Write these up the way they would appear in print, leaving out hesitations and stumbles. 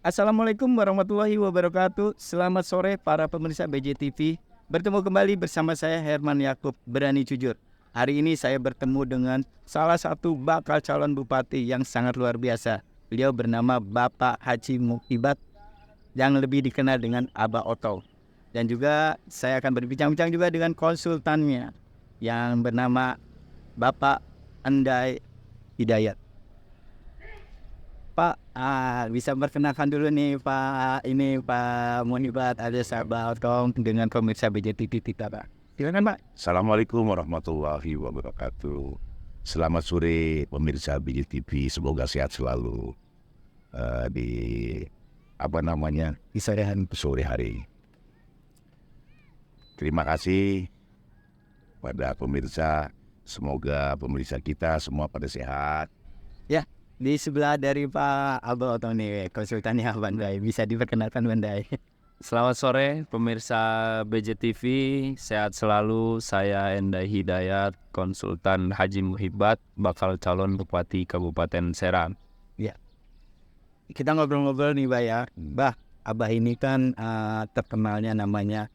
Assalamualaikum warahmatullahi wabarakatuh. Selamat sore para pemirsa BJTV. Bertemu kembali bersama saya Herman Yakub, berani jujur. Hari ini saya bertemu dengan salah satu bakal calon bupati yang sangat luar biasa. Beliau bernama Bapak Haji Mukhibat yang lebih dikenal dengan Abah Otong. Dan juga saya akan berbincang-bincang juga dengan konsultannya yang bernama Bapak Andai Hidayat. Pak, bisa perkenalkan dulu nih Pak, ini Pak Mukhibat alias Abah Otong dengan pemirsa BJTV kita Pak. Silakan Pak. Assalamualaikum warahmatullahi wabarakatuh. Selamat sore pemirsa BJTV, semoga sehat selalu di sore hari. Terima kasih pada pemirsa, semoga pemirsa kita semua pada sehat. Ya, di sebelah dari Pak Abah Otong nih, konsultannya Bandai. Bisa diperkenalkan Bandai. Selamat sore pemirsa BJTV, sehat selalu. Saya Endai Hidayat, konsultan Haji Mukhibat, bakal calon Bupati Kabupaten Serang. Ya, kita ngobrol-ngobrol nih Bah ya. Bah, Abah ini kan terkenalnya namanya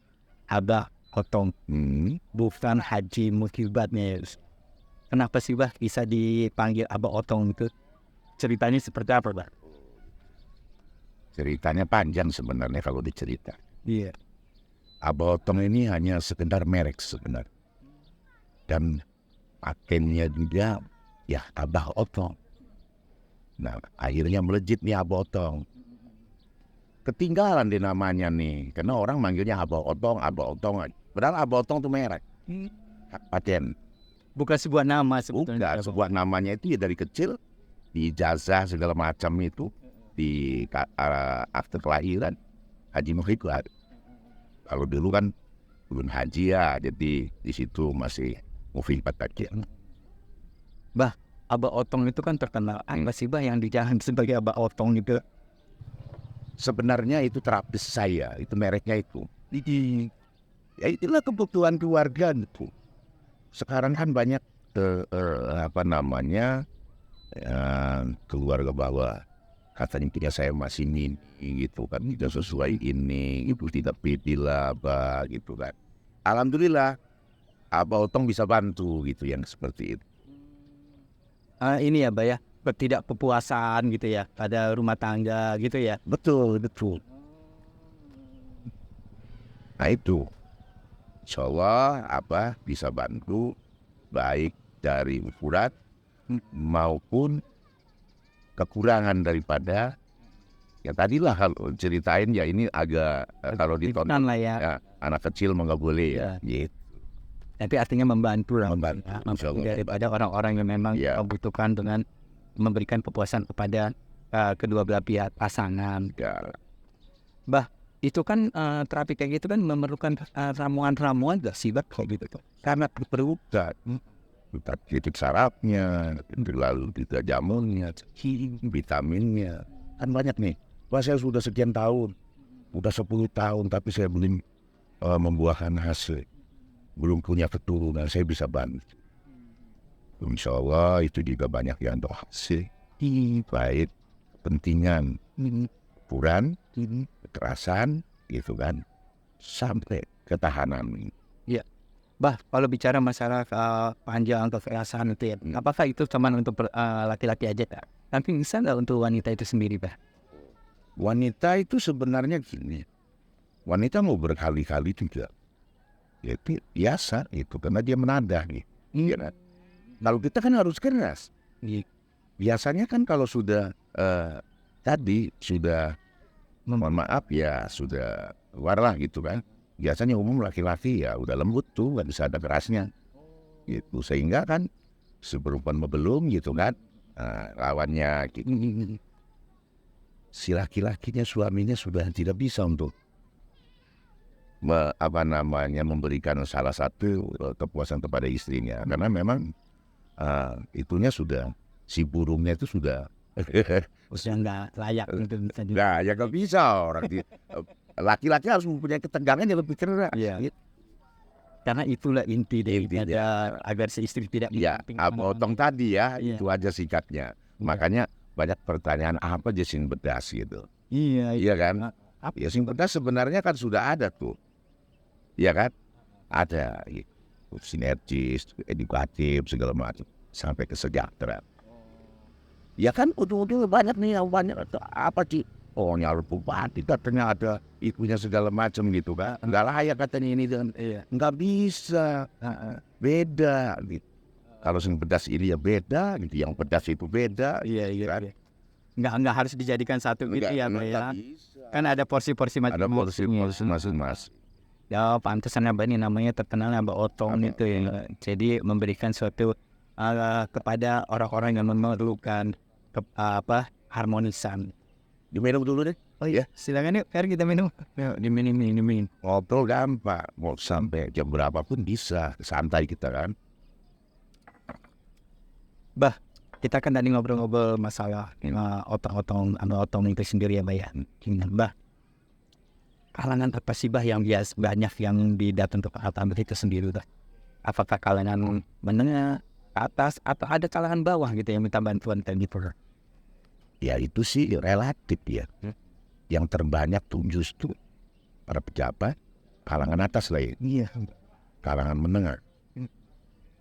Abah Otong, bukan Haji Mukhibat nih. Kenapa sih Bah bisa dipanggil Abah Otong itu? Ceritanya seperti apa Bah? Ceritanya panjang sebenarnya kalau dicerita. Iya. Abah Otong ini hanya sekedar merek sebenarnya. Dan patennya juga ya Abah Otong. Nah akhirnya melejit nih Abah Otong. Ketinggalan di namanya nih. Karena orang manggilnya Abah Otong, Abah Otong. Padahal Abah Otong itu merek. Paten. Bukan sebuah nama sebetulnya. Bukan, sebuah namanya itu ya dari kecil. Di ijazah segala macam itu. Di akte kelahiran Haji Mukhibat. Kalau dulu kan belum haji ya, jadi di situ masih Mukhibat aja. Bah, Abah Otong itu kan terkenal. Apa sih Bah yang dijalan sebagai Abah Otong itu? Sebenarnya itu terapis saya, itu mereknya itu. Ya itulah kebutuhan keluarga itu. Sekarang kan banyak keluarga bawah. Katanya punya saya masih ini gitu kan, tidak sesuai ini, itu tidak pilih apa gitu kan. Alhamdulillah Abah Otong bisa bantu gitu yang seperti itu. Ini ya Bah ya, ketidakpuasan gitu ya pada rumah tangga gitu ya. Betul. Nah itu, insya Allah Abah bisa bantu baik dari ukuran maupun kekurangan daripada ya tadilah kalau ceritain ya ini agak kalau ditonton lah ya. Ya, anak kecil mah nggak boleh ya. Gitu. Tapi artinya membantu lah. Membantu, insya Allah. Daripada orang-orang yang memang membutuhkan dengan memberikan kepuasan kepada kedua belah pihak pasangan. Ya. Bah, itu kan terapi kayak gitu kan memerlukan ramuan-ramuan gak sih Bah kayak gitu? Karena diperlukan titik sarafnya, lalu juga jamunya, vitaminnya, kan banyak nih. Wah saya sudah sekian tahun, udah 10 tahun tapi saya belum membuahkan hasil, belum punya keturunan, saya bisa bantu. Insya Allah itu juga banyak yang hasil, baik kepentingan, ukuran, kekerasan, gitu kan, sampai ketahanan. Iya. Bah, kalau bicara masalah panjang kekerasan itu ya, apakah itu cuma untuk laki-laki aja tak? Tapi bisa nggak untuk wanita itu sendiri Bah? Wanita itu sebenarnya gini, wanita mau berkali-kali juga, ya itu biasa itu karena dia menadah nih. Ya, kalau kita kan harus keras. Biasanya kan kalau sudah tadi sudah mohon maaf ya sudah keluar lah gitu kan. Biasanya umum laki-laki ya udah lembut tuh, nggak bisa ada kerasnya, gitu. Sehingga kan seperempuan belum gitu kan, lawannya gitu. Si laki-lakinya suaminya sudah tidak bisa untuk memberikan salah satu kepuasan kepada istrinya, karena memang itunya sudah si burungnya itu sudah nggak layak untuk bisa juga. Nah, ya nggak bisa orang laki-laki harus mempunyai ketegangan yang lebih keras. Iya. Karena itulah inti daripada agar si istri tidak ya, Otong tadi ya, Iya. itu aja sikatnya. Makanya banyak pertanyaan apa Jasin Bedas gitu. Iya, Iya kan? Apa? Ya sing pedas sebenarnya kan sudah ada tuh. Iya kan? Ada gitu. Sinergis, edukatif segala macam sampai kesejahteraan. Ya kan ujung-ujungnya banyak nih yang banyak apa sih? Oh nyalur bupati katanya ada ikunya segala macam gitu kan. Enggak layak katanya ini dan enggak bisa. Beda gitu. Kalau sing pedas ini ya beda gitu, yang pedas itu beda. Iya, kan? Nggak harus dijadikan satu gitu ya, Mbak ya. bisa. Kan ada porsi-porsi Ada masing-masing. porsi masing-masing. Ya, pantesan Mbak ini namanya terkenal Mbak Otong itu ya. Jadi memberikan suatu kepada orang-orang yang memerlukan harmonisan. Diminum dulu deh. Oh iya, silakan yuk, Fer kita minum. Yuk, diminum. Ngobrol gampang, mau sampai jam berapapun bisa, santai kita kan. Kita kan tadi ngobrol-ngobrol masalah otong itu sendiri ya, Mbak ya. Mbak, kalangan apa sih Mbak yang banyak yang didatang ke Pak Tambah itu sendiri tuh? Apakah kalangan menengah, ke atas, atau ada kalangan bawah gitu yang minta bantuan kayak gitu? Ya itu sih relatif ya. Yang terbanyak tuh justru para pejabat, kalangan atas lah ya. Iya. Kalangan menengah.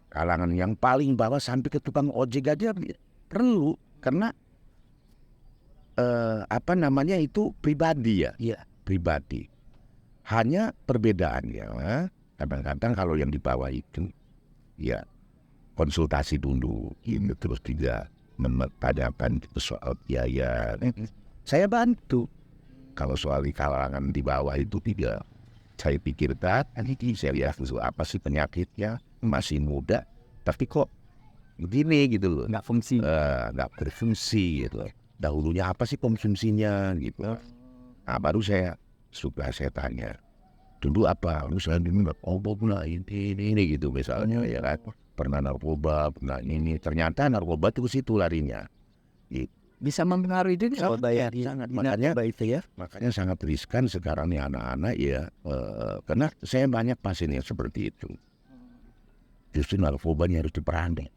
Kalangan yang paling bawah sampai ke tukang ojek aja perlu. Karena itu pribadi ya. Iya. Pribadi. Hanya perbedaannya, kadang-kadang kalau yang di bawah itu ya konsultasi dulu gitu, terus tidak mempertanyakan itu soal biaya. Saya bantu. Kalau soal di kalangan di bawah itu tidak saya pikirkan, ini saya lihat apa sih penyakitnya, masih muda tapi kok begini gitu loh, Nggak fungsi. nggak berfungsi gitu. Dahulunya apa sih konsumsinya gitu. Nah baru saya tanya dulu apa, lu saya dulu pernah ini gitu misalnya ya kan, pernah narkoba, pernah ini, ternyata narkoba itu ke situ larinya. Gitu. Bisa mempengaruhi juga Sangat, bayar sangat. itu ya. Makanya sangat riskan sekarang nih anak-anak ya, karena saya banyak pasien yang seperti itu. Justru narkobanya harus diperangi.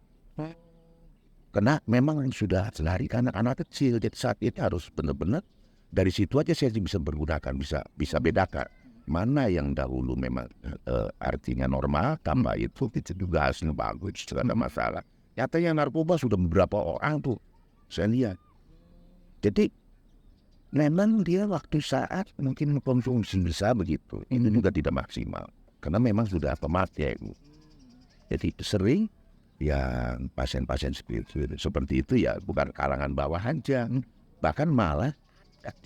Karena memang sudah lari ke anak-anak kecil, jadi saat itu harus benar-benar dari situ aja saya bisa menggunakan, bisa bedakan mana yang dahulu memang artinya normal, tambah itu juga hasilnya bagus, tidak ada masalah. Nyatanya narkoba sudah beberapa orang tuh saya lihat. Jadi memang dia waktu saat mungkin konsumsi besar begitu, itu juga tidak maksimal karena memang sudah pemakai. Jadi sering yang pasien-pasien seperti itu ya bukan kalangan bawah aja, bahkan malah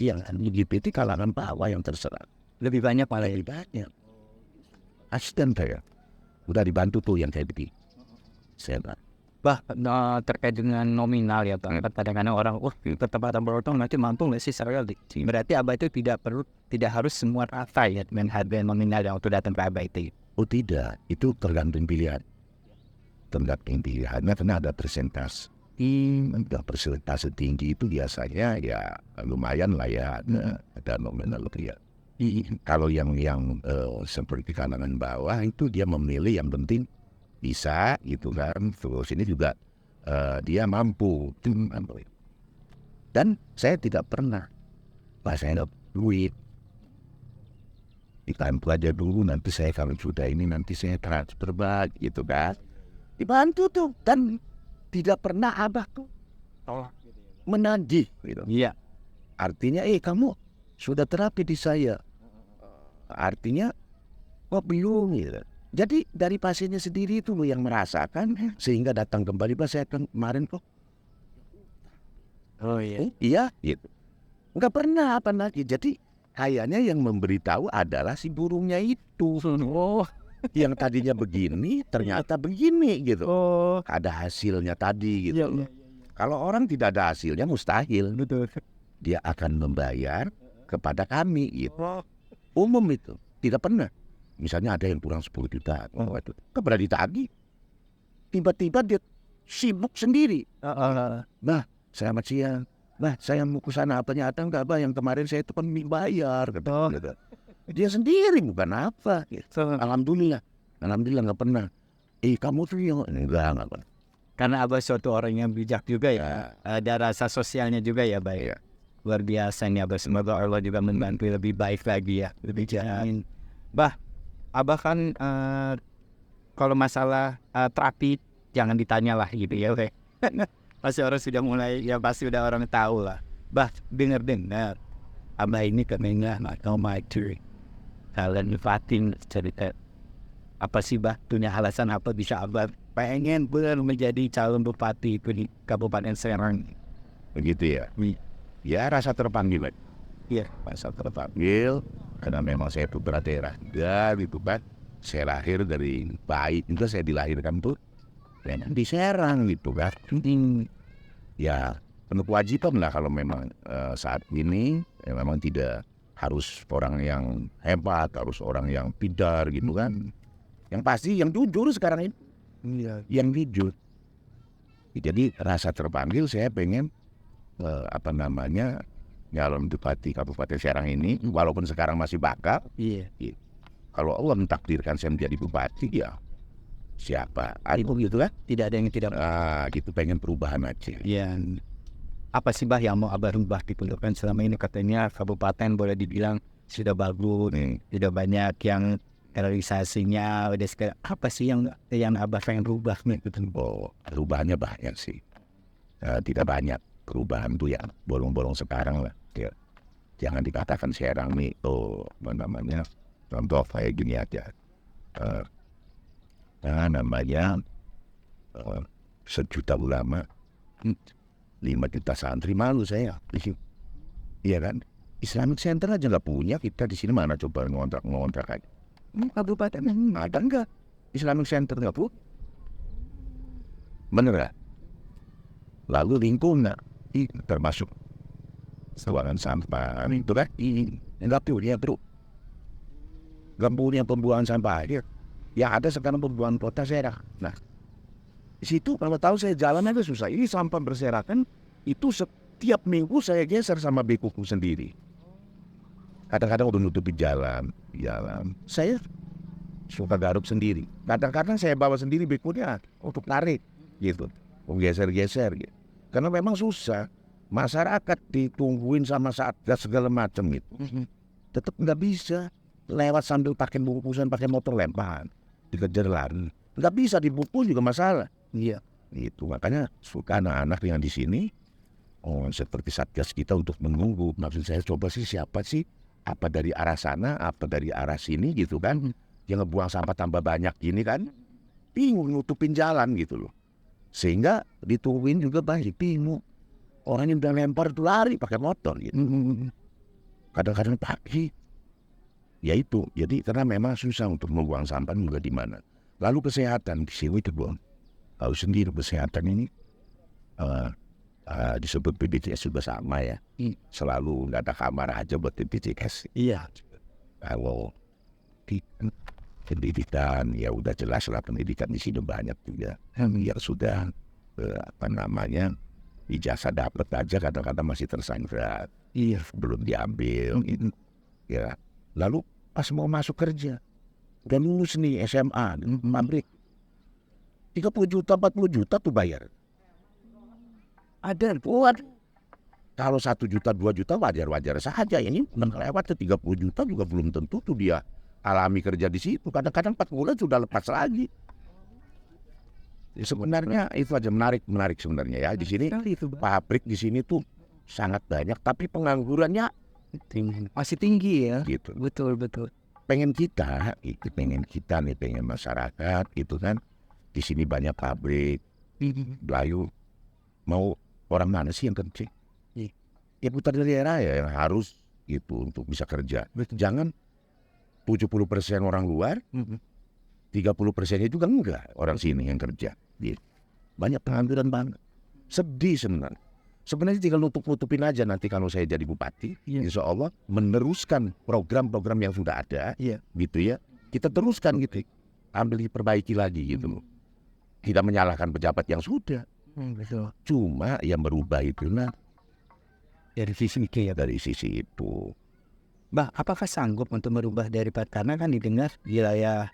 yang LGBT kalangan bawah yang terserang Lebih banyak malah ya. lebih banyak. Asisten saya udah dibantu tuh yang kayak begini. Saya Terkait dengan nominal ya Bang. Kadang-kadang orang, tetap ada berotong nanti mampu nggak sih secara berarti Abah itu tidak harus semua rata ya dengan harga nominal yang untuk datang ke Abah itu. Oh tidak, itu tergantung pilihan. Tergantung pilihannya karena ada persentase. Persentase tinggi itu biasanya ya lumayan lah ya, ada nominal ya. Kalau yang seperti kalangan bawah itu dia memilih yang penting bisa gitu kan, terus ini juga dia mampu. Dan saya tidak pernah saya dapat duit dibantu aja dulu, nanti saya kalau sudah ini nanti saya transfer gitu kan, dibantu tuh. Dan tidak pernah Abah tuh menagih gitu. Iya. Artinya kamu sudah terapi di saya, artinya belum gitu. Jadi dari pasiennya sendiri itu yang merasakan sehingga datang kembali, Pak saya kemarin kok. Oh iya. Iya gitu. Enggak pernah apa lagi. Jadi kayaknya yang memberitahu adalah si burungnya itu. Oh. Yang tadinya begini ternyata begini gitu. Oh. Ada hasilnya tadi gitu. Iya. Kalau orang tidak ada hasilnya mustahil. Betul. Dia akan membayar kepada kami gitu. Umum itu tidak pernah. Misalnya ada yang kurang 10 juta, itu kepada ditagih, tiba-tiba dia sibuk sendiri. Bah, selamat siang. Bah, saya mau ke sana, ternyata enggak, Bah, yang kemarin saya itu kan bayar. Gitu. Dia sendiri bukan apa. Gitu. Alhamdulillah enggak pernah. Kamu tuh yang enggak pernah. Karena Abah suatu orang yang bijak juga ya. Ada rasa sosialnya juga ya, baik. Iya. luar biasa nih Abah. Semoga Allah juga membantu lebih baik lagi ya, lebih jalan. Bah, Abah kan kalau masalah terapi jangan ditanya lah gitu ya, weh. Pasti orang sudah mulai, ya pasti udah orang tahu lah. Bah, dengar Abah ini katanya atau mati. Kalian fatin cerita apa sih bah? Punya alasan apa bisa Abah pengen benar menjadi calon bupati di Kabupaten Serang? Begitu ya. Ya rasa terpanggil. Iya. Rasa terpanggil karena memang saya putra daerah gitu kan. Saya lahir dari bayi juga saya dilahirkan tuh di Serang gitu kan. Ya penuh kewajiban lah kalau memang saat ini ya memang tidak harus orang yang hebat, harus orang yang pintar gitu kan. Yang pasti yang jujur sekarang ini. Iya. Yang jujur. Jadi rasa terpanggil saya pengen nyalon bupati Kabupaten Serang ini walaupun sekarang masih bakal. Iya. Kalau Allah mentakdirkan saya menjadi bupati ya siapa? Aku gitu kan? Tidak ada yang tidak. Gitu pengen perubahan aja. Iya. Apa sih bah yang mau Abah rubah gitu loh kan selama ini katanya kabupaten boleh dibilang sudah bagus, sudah banyak yang realisasinya udah sekarang. Apa sih yang Abah pengen rubah nih gitu? Oh, perubahannya banyak sih. Tidak banyak perubahan tuh ya bolong-bolong sekarang lah. Ya. Jangan dikatakan Serang nih, contoh kayak gini aja. Sejuta ulama, 5 juta santri, malu saya. Iya kan? Islamic Center aja nggak punya, kita di sini mana coba ngontrak aja. Kabupaten ada nggak Islamic Center nggak bu? Bener nggak? Lalu lingkungan, termasuk buangan sampah itu kan? Nggak punya bro. Nggak punya pembuangan sampah aja. Yang ada sekarang pembuangan kota Serang. Nah, di situ kalau tahu saya jalan aja susah. Ini sampah berserakan itu setiap minggu saya geser sama bekuku sendiri. Kadang-kadang udah nutupin jalan. Saya suka garuk sendiri. Kadang-kadang saya bawa sendiri bekunya untuk narik gitu. Geser-geser gitu. Karena memang susah. Masyarakat ditungguin sama Satgas segala macam gitu. Tetap nggak bisa lewat sambil pakai bungkusan, pakai motor lempar, dikejar lari. Nggak bisa dipukul juga masalah. Iya. Itu makanya suka anak-anak yang di sini seperti Satgas kita untuk menunggu. Maksud saya coba sih siapa sih? Apa dari arah sana, apa dari arah sini gitu kan? Yang ngebuang sampah tambah banyak gini kan? Bingung nutupin jalan gitu loh. Sehingga ditungguin juga banyak bingung. Orang yang udah lempar itu lari pakai motor gitu. Kadang-kadang pagi. Ya itu, jadi karena memang susah untuk membuang sampah juga di mana. Lalu kesehatan di sini itu buang. Tahu sendiri kesehatan ini disebut BPJS juga sama ya. Selalu nggak ada kamar aja buat BPJS. Iya. Kalau di pendidikan ya udah jelas lah pendidikan di sini banyak juga. Ya sudah ijazah dapat aja kadang-kadang masih tersandra. Iya. Belum diambil gitu. Ya. Lalu pas mau masuk kerja udah lulus nih SMA pabrik 30 juta 40 juta tuh bayar. Ada buat kalau 1 juta 2 juta wajar-wajar saja. Ini lewat ke 30 juta juga belum tentu tuh dia alami kerja di situ. Kadang-kadang 4 bulan sudah lepas lagi. Sebenarnya itu aja menarik sebenarnya ya di sini. Pabrik di sini tuh sangat banyak tapi penganggurannya Masih tinggi ya. gitu. Betul. Pengen masyarakat gitu kan. Di sini banyak pabrik, Belayu. Mau orang mana sih yang kerja? Ya putar daerah ya yang harus gitu untuk bisa kerja. Jangan 70% orang luar, 30%-nya juga enggak orang sini yang kerja. Banyak pengangguran banget. Sedih sebenarnya. Sebenarnya tinggal nutup-nutupin aja nanti kalau saya jadi bupati, insya Allah meneruskan program-program yang sudah ada, gitu ya. Kita teruskan gitu, ambil diperbaiki lagi gitu. Tidak menyalahkan pejabat yang sudah, cuma yang berubah itulah dari sisi itu. Bah, apakah sanggup untuk merubah karena kan didengar wilayah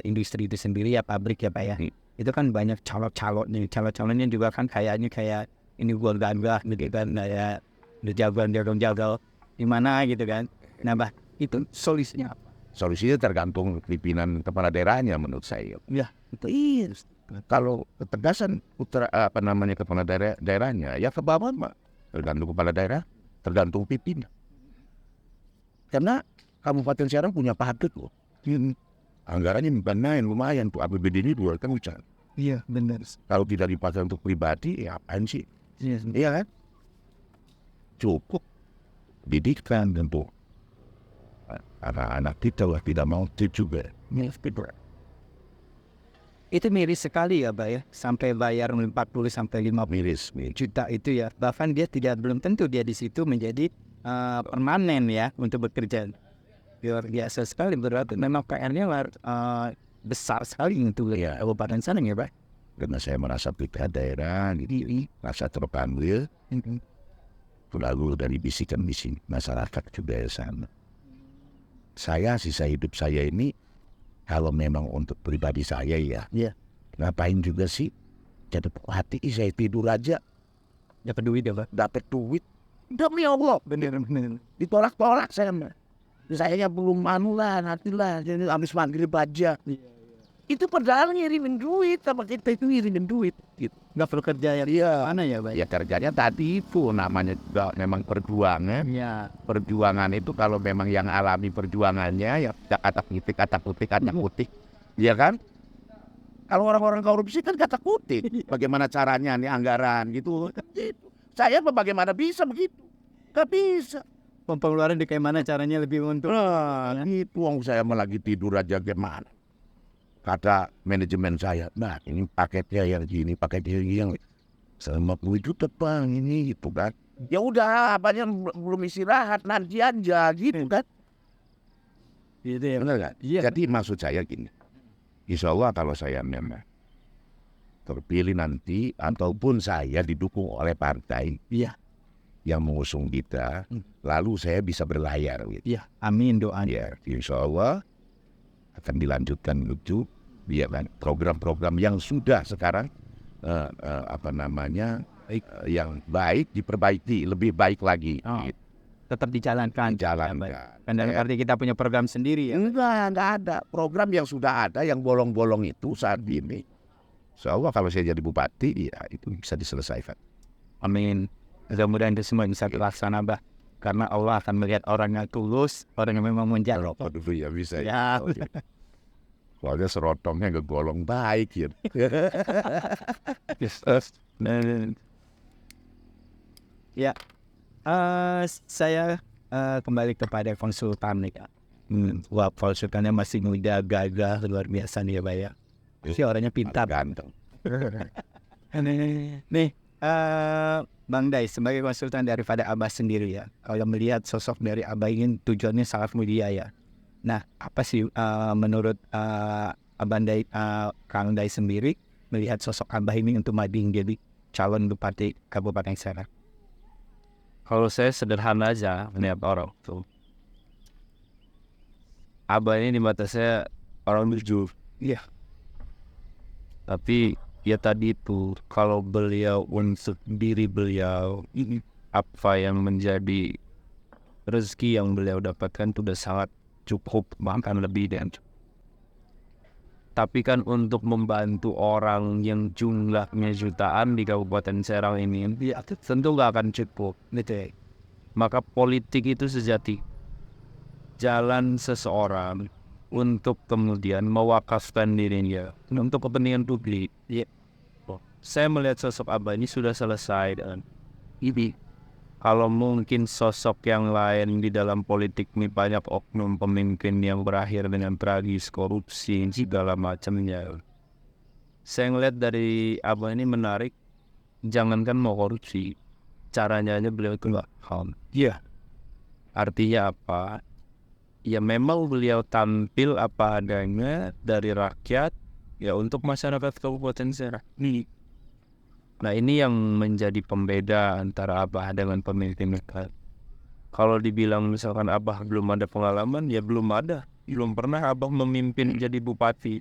industri itu sendiri ya pabrik ya Pak ya. Itu kan banyak calon-calonnya juga kan kayaknya kayak ini gua gagah gitu kan ya udah jagal di mana gitu kan. Nah, Bah, itu solusinya apa? Solusinya tergantung pimpinan kepala daerahnya menurut saya. Ya, Iya. Kalau ketegasan kepala daerahnya ya ke bawah mah tergantung kepala daerah, tergantung pimpinan. Karena Kabupaten Serang punya padat loh. Anggarannya lumayan tuh, APBD ini 2 kan besar. iya benar. Kalau tidak dipakai untuk pribadi, ya apaan sih? Iya, Iya kan? Cukup didikan tentu. Anak-anak kita lah tidak mau juga. itu miris sekali ya, Bah ya. Sampai bayar 40 sampai 50 Miris. juta itu ya. Bahkan dia belum tentu dia di situ menjadi permanen ya untuk bekerja. Luar biasa sekali, berarti memang PR-nya besar sekali untuk Iya. Kabupaten Serang ya, Bah. Karena saya merasa pihak daerah, gitu, merasa terpanggil. Lalu dari bisikan-bisikan masyarakat juga ya sana. Saya sisa hidup saya ini, kalau memang untuk pribadi saya ya, ngapain juga sih? Jadi hati saya tidur aja, Dapat duit ya, Bah. dapat duit. Demi Allah, Bener. ditolak-tolak saya mah. Saya belum nanti lah, jadi habis maghrib aja. Itu padahal ngirimin duit sama kita itu ngirimin duit. Gitu. Nggak perlu kerja yang mana ya, Bah? Ya kerjanya tadi itu namanya juga memang perjuangan. Ya. Perjuangan itu kalau memang yang alami perjuangannya ya kata kutik, ya kan? Kalau orang-orang korupsi kan kata kutik. Bagaimana caranya nih anggaran gitu. Saya bagaimana bisa begitu? Gak bisa. Pengeluaran di kayak mana caranya lebih untung. Nah, itu uang saya mau lagi tidur aja gimana? Kata manajemen saya, nah ini paketnya yang gini, paketnya yang 50 juta bang ini gitu kan. Ya udah, apanya belum istirahat nanti aja gitu kan. Gitu ya. Benar kan? Iya. Jadi maksud saya gini, insya Allah kalau saya memang terpilih nanti ataupun saya didukung oleh partai Iya. yang mengusung kita, lalu saya bisa berlayar gitu. Iya. Amin doanya. Ya, insya Allah akan dilanjutkan itu, ya kan, program-program yang sudah sekarang yang baik diperbaiki, lebih baik lagi. Oh. Gitu. Tetap dijalankan. Jalankan. Kan dalam arti kita punya program sendiri ya. Enggak ada. Program yang sudah ada, yang bolong-bolong itu saat ini. Insya Allah kalau saya jadi bupati, ya itu bisa diselesaikan. Amin. Mudah-mudahan itu semua bisa terlaksana, Bah. Karena Allah akan melihat orang yang tulus, orang yang memang menjaga. Rokok dulu ya bisa. Ya. Soalnya serotongnya gegolong baik ya. Ya. Saya kembali kepada konsultan nih, Kak. Wah, konsultannya masih muda, gagah, luar biasa nih ya, Bah ya. Si orangnya pintar. Ganteng. Nih, Bang Dai sebagai konsultan daripada Abah sendiri ya, kalau melihat sosok dari Abah ini tujuannya sangat mulia ya. Nah, apa sih menurut Abang Dai, Kang Dai sendiri melihat sosok Abah ini untuk maju jadi calon bupati Kabupaten Serang? Kalau saya sederhana aja melihat orang tuh. Abah ini di mata saya orang jujur. Iya. Tapi ya tadi itu, kalau beliau untuk diri beliau, apa yang menjadi rezeki yang beliau dapatkan itu udah sangat cukup, bahkan lebih dan cukup. Tapi kan untuk membantu orang yang jumlahnya jutaan di Kabupaten Serang ini, ya, tentu nggak akan cukup. Gitu ya. Maka politik itu sejati jalan seseorang untuk kemudian mewakafkan dirinya untuk kepentingan publik. Iya. Saya melihat sosok Abah ini sudah selesai dan ini. Kalau mungkin sosok yang lain di dalam politik ini banyak oknum pemimpin yang berakhir dengan tragis, korupsi, segala macamnya. Saya ngelihat dari Abah ini menarik, jangankan mau korupsi, caranya aja beliau itu nggak ham. Iya. Artinya apa? Ya memang beliau tampil apa adanya dari rakyat ya untuk masyarakat Kabupaten Serang. Nah ini yang menjadi pembeda antara Abah dengan pemimpin negara. Kalau dibilang misalkan Abah belum ada pengalaman, ya belum ada. Belum pernah Abah memimpin jadi bupati.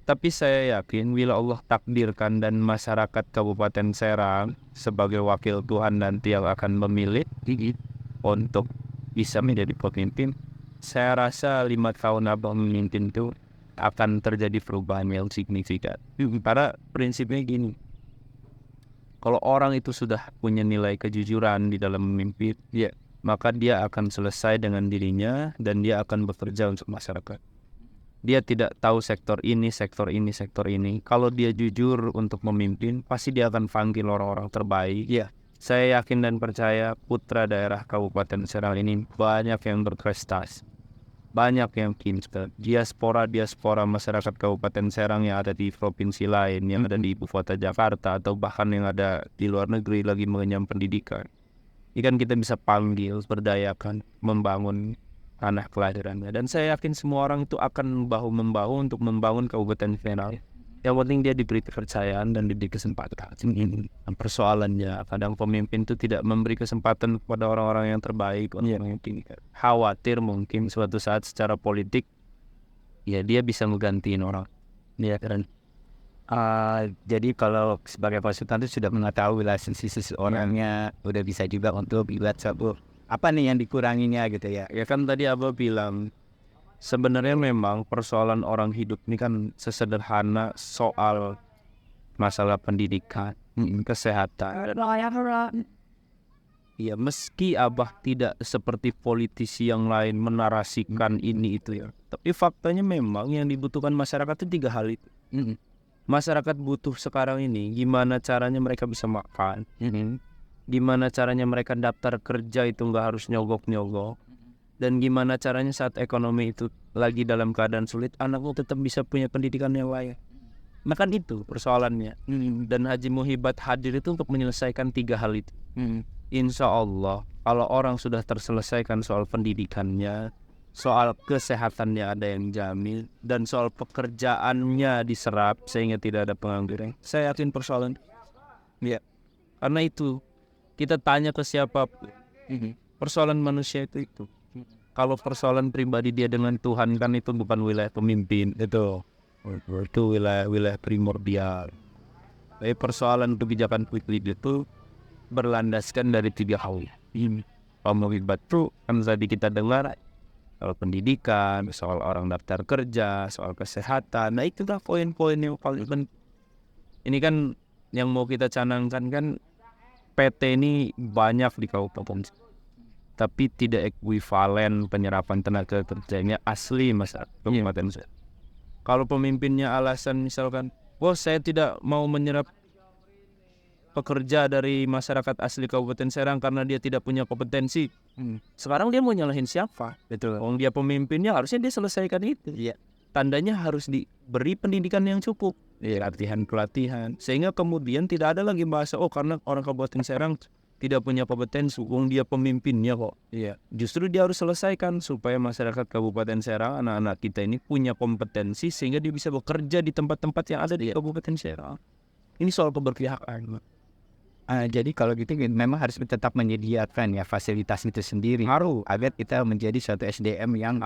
Tapi saya yakin bila Allah takdirkan dan masyarakat Kabupaten Serang sebagai wakil Tuhan nanti yang akan memilih untuk bisa menjadi pemimpin, saya rasa 5 tahun abang memimpin itu akan terjadi perubahan yang signifikan. Karena prinsipnya gini, kalau orang itu sudah punya nilai kejujuran di dalam memimpin, maka dia akan selesai dengan dirinya dan dia akan bekerja untuk masyarakat. Dia tidak tahu sektor ini, sektor ini, sektor ini. Kalau dia jujur untuk memimpin, pasti dia akan panggil orang-orang terbaik. Saya yakin dan percaya putra daerah Kabupaten Serang ini banyak yang berprestasi, banyak yang pintar. Diaspora masyarakat Kabupaten Serang yang ada di provinsi lain, yang ada di ibu kota Jakarta, atau bahkan yang ada di luar negeri lagi mengenyam pendidikan. Ini kan kita bisa panggil, berdayakan, membangun tanah kelahirannya. Dan saya yakin semua orang itu akan bahu-membahu untuk membangun Kabupaten Serang. Yang penting dia diberi kepercayaan dan diberi kesempatan. Persoalannya kadang pemimpin itu tidak memberi kesempatan kepada orang-orang yang terbaik untuk memimpin. Khawatir mungkin suatu saat secara politik ya dia bisa menggantiin orang. Kan. Jadi kalau sebagai konsultan itu sudah mengetahui lah sisi orangnya, udah bisa juga untuk buat satu apa nih yang dikuranginya gitu ya. Ya kan tadi Abah bilang sebenarnya memang persoalan orang hidup ini kan sesederhana soal masalah pendidikan, kesehatan. Ya meski Abah tidak seperti politisi yang lain menarasikan ini itu ya, tapi faktanya memang yang dibutuhkan masyarakat itu 3 hal itu. Masyarakat butuh sekarang ini gimana caranya mereka bisa makan, gimana caranya mereka daftar kerja itu nggak harus nyogok-nyogok, dan gimana caranya saat ekonomi itu lagi dalam keadaan sulit anakmu tetap bisa punya pendidikan yang layak. Nah kan itu persoalannya. Dan Haji Muhibat hadir itu untuk menyelesaikan 3 hal itu. Insya Allah kalau orang sudah terselesaikan soal pendidikannya, soal kesehatannya ada yang jamin, dan soal pekerjaannya diserap sehingga tidak ada pengangguran, saya yakin persoalan karena itu kita tanya ke siapa, persoalan manusia itu. Kalau persoalan pribadi dia dengan Tuhan kan itu bukan wilayah pemimpin, itu wilayah primordial. Tapi persoalan kebijakan publik itu berlandaskan dari 3 hal. Pemerintah itu kan tadi kita dengar soal pendidikan, soal orang daftar kerja, soal kesehatan. Nah itulah poin-poin yang paling penting. Ini kan yang mau kita canangkan kan PT ini banyak di kabupaten, tapi tidak ekuivalen penyerapan tenaga kerjanya asli masyarakat kabupaten. Kalau pemimpinnya alasan misalkan, saya tidak mau menyerap pekerja dari masyarakat asli Kabupaten Serang karena dia tidak punya kompetensi. Sekarang dia mau nyalahin siapa? Betul. Dia pemimpinnya, harusnya dia selesaikan itu. Tandanya harus diberi pendidikan yang cukup. Pelatihan, sehingga kemudian tidak ada lagi bahasa karena orang Kabupaten Serang tidak punya kompetensi, dia pemimpinnya kok. Justru dia harus selesaikan supaya masyarakat Kabupaten Serang, anak-anak kita ini punya kompetensi sehingga dia bisa bekerja di tempat-tempat yang ada di Kabupaten Serang. Ini soal keberpihakan. Jadi kalau gitu memang harus tetap menyediakan ya fasilitas itu sendiri agar kita menjadi suatu SDM yang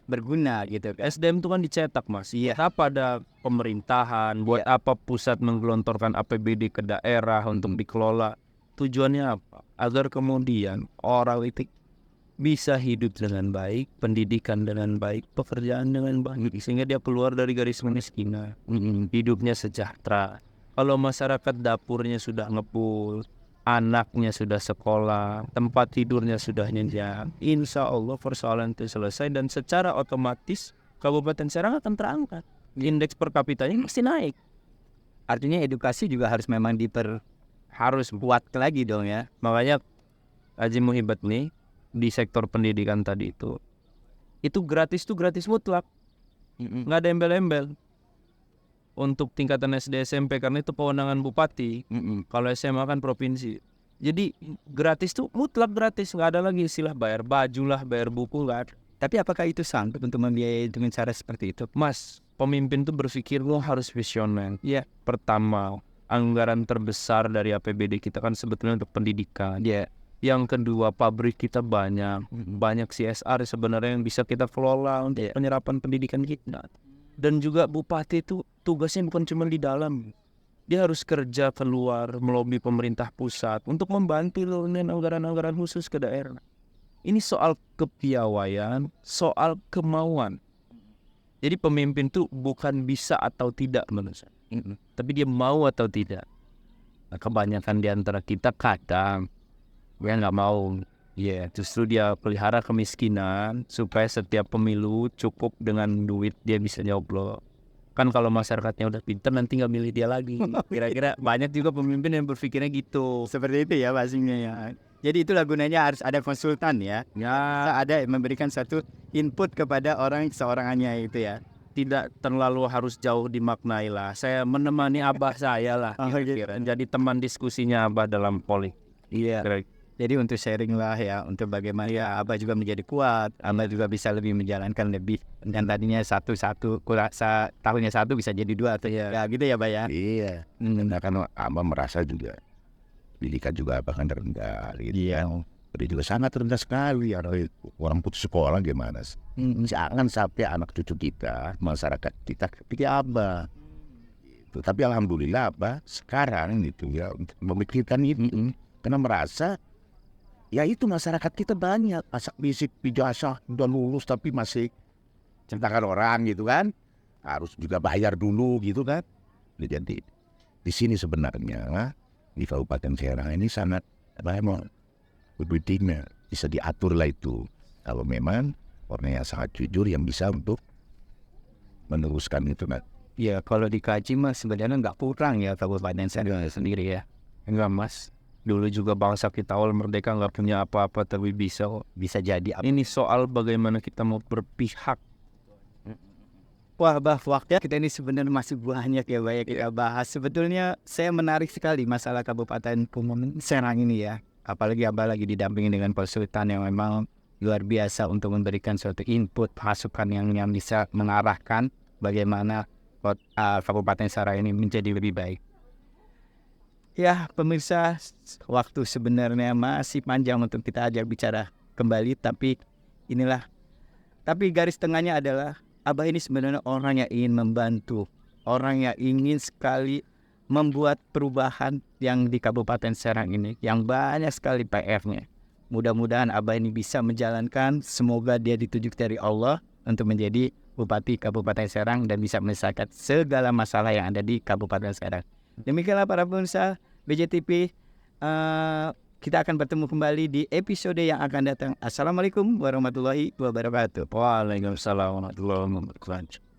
berguna gitu kan. SDM itu kan dicetak Mas. Apa ada pemerintahan, buat apa pusat menggelontorkan APBD ke daerah untuk dikelola. Tujuannya apa? Agar kemudian orang itu bisa hidup dengan baik, pendidikan dengan baik, pekerjaan dengan baik, sehingga dia keluar dari garis kemiskinan, hidupnya sejahtera. Kalau masyarakat dapurnya sudah ngepul, anaknya sudah sekolah, tempat tidurnya sudah nyenyak, insya Allah persoalan itu selesai dan secara otomatis Kabupaten Serang akan terangkat. Indeks per kapitanya pasti naik. Artinya edukasi juga harus memang harus kuat lagi dong ya. Makanya Haji Muhibat nih di sektor pendidikan tadi itu gratis mutlak, nggak ada embel-embel. Untuk tingkatan SD SMP karena itu kewenangan bupati. Kalau SMA kan provinsi. Jadi gratis tuh mutlak gratis, nggak ada lagi istilah bayar baju lah, bayar buku lah. Tapi apakah itu sanggup untuk membiayai dengan cara seperti itu? Mas, pemimpin tuh berpikir lo harus visioner. Pertama, anggaran terbesar dari APBD kita kan sebetulnya untuk pendidikan. Yang kedua, pabrik kita banyak CSR sebenarnya yang bisa kita kelola untuk penyerapan pendidikan kita. Dan juga bupati itu tugasnya bukan cuma di dalam. Dia harus kerja keluar, melobi pemerintah pusat untuk membantu dengan anggaran-anggaran khusus ke daerah. Ini soal kepiawaian, soal kemauan. Jadi pemimpin tuh bukan bisa atau tidak menurut saya. Tapi dia mau atau tidak. Nah, kebanyakan di antara kita kadang dia nggak mau. Ya, justru dia pelihara kemiskinan supaya setiap pemilu cukup dengan duit dia bisa nyoblos. Kan kalau masyarakatnya udah pintar nanti nggak milih dia lagi. Kira-kira banyak juga pemimpin yang berpikirnya gitu. Seperti itu ya pastinya ya. Jadi itulah gunanya harus ada konsultan ya. Ya, Ada memberikan satu input kepada seorangannya itu ya. tidak terlalu harus jauh dimaknai lah. Saya menemani abah saya lah. Oh, Kira-kira. Jadi teman diskusinya abah dalam politik. Iya. Jadi untuk sharing lah ya, untuk bagaimana ya Abah juga menjadi kuat, Abah juga bisa lebih menjalankan lebih, dan tadinya satu kurasa tahunnya satu bisa jadi dua atau ya gitu ya Abah ya. Iya. Karena kan Abah merasa juga pendidikan juga Abah kan rendah gitu. Iya. Dia juga sangat rendah sekali. Orang putus sekolah gimana sih? Jangan sampai anak cucu kita, masyarakat kita pikir Abah. Gitu. Tapi alhamdulillah Abah sekarang itu ya memikirkan itu. Karena merasa ya itu masyarakat kita banyak asak bisik ijazah udah lulus tapi masih centakan orang gitu kan, harus juga bayar dulu gitu kan. Jadi di sini sebenarnya di Kabupaten Serang ini sangat budgetnya bisa diatur lah itu kalau memang orang yang sangat jujur yang bisa untuk meneruskan itu kan. Ya kalau dikaji mas sebenarnya nggak kurang ya Kabupaten Serang sendiri ya. Enggak mas, dulu juga bangsa kita awal merdeka nggak punya apa-apa tapi bisa kok. Bisa jadi. Ini soal bagaimana kita mau berpihak. Wah bah, waktu kita ini sebenarnya masih banyak ya banyak kita bahas. Sebetulnya saya menarik sekali masalah Kabupaten Serang ini ya. Apalagi Abah lagi didampingi dengan konsultan yang memang luar biasa untuk memberikan suatu input, masukan yang bisa mengarahkan bagaimana Kabupaten Serang ini menjadi lebih baik. Ya pemirsa, waktu sebenarnya masih panjang untuk kita ajak bicara kembali, tapi inilah. Tapi garis tengahnya adalah Abah ini sebenarnya orang yang ingin membantu, orang yang ingin sekali membuat perubahan yang di Kabupaten Serang ini, yang banyak sekali PR-nya. Mudah-mudahan Abah ini bisa menjalankan, semoga dia ditunjuk dari Allah untuk menjadi Bupati Kabupaten Serang dan bisa menyelesaikan segala masalah yang ada di Kabupaten Serang. Demikianlah para pemirsa BJTV, kita akan bertemu kembali di episode yang akan datang. Assalamualaikum warahmatullahi wabarakatuh. Waalaikumsalam warahmatullahi wabarakatuh.